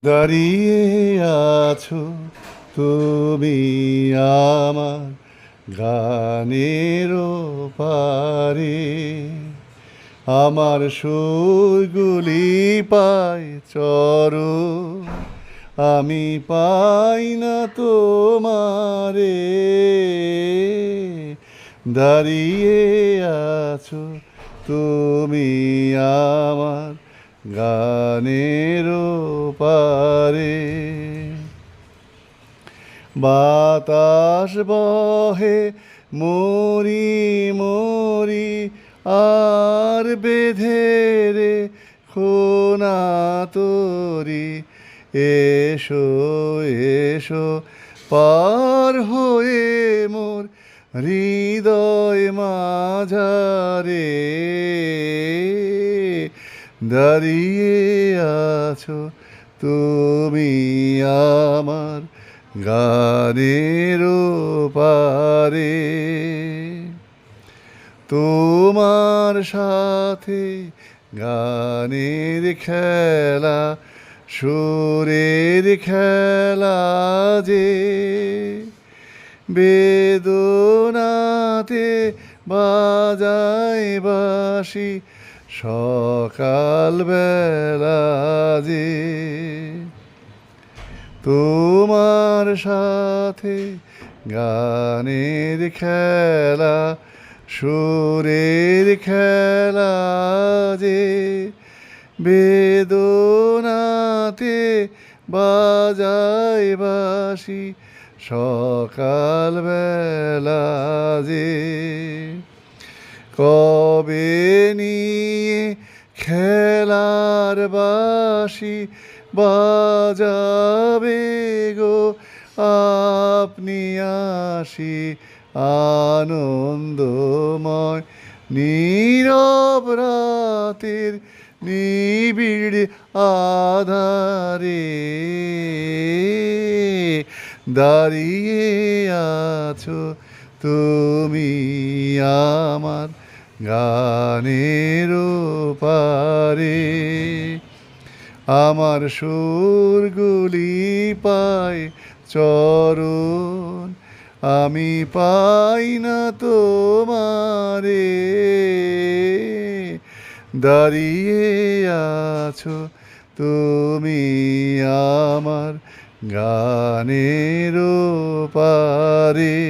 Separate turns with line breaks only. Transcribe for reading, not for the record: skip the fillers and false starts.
দাঁড়িয়ে আছো তুমি আমার গানের পারে, আমার সুরগুলি পায় চরণ, আমি পাই না তোমারে। দাঁড়িয়ে আছো তুমি আমার গানের পারে, বাতাস বহে মরি মরি আর বেঁধে রে খোনা তরি, এসো এসো পার হয়ে মোর হৃদয় মাঝারে। দাঁড়িয়ে আছো তুমি আমার গানের পারে, তোমার সাথে গানের খেলা, সুরের খেলা যে বেদনাতে বাজায় বাঁশি সকাল বেলা যে, তোমার সাথে গানের খেলা, সুরের খেলা যে বেদনাতে বাজায় বাঁশি সকাল বেলা যে, কবে নিয়ে খেলার বাঁশি বাজাবে গো আপনি আসি, আনন্দময় নীরব রাতের নিবিড় আধারে। দাঁড়িয়ে আছো তুমি আমার গানের পারে, আমার সুরগুলি পায় চরণ, আমি পাই না তোমারে। দাঁড়িয়ে আছো তুমি আমার গানের পারে।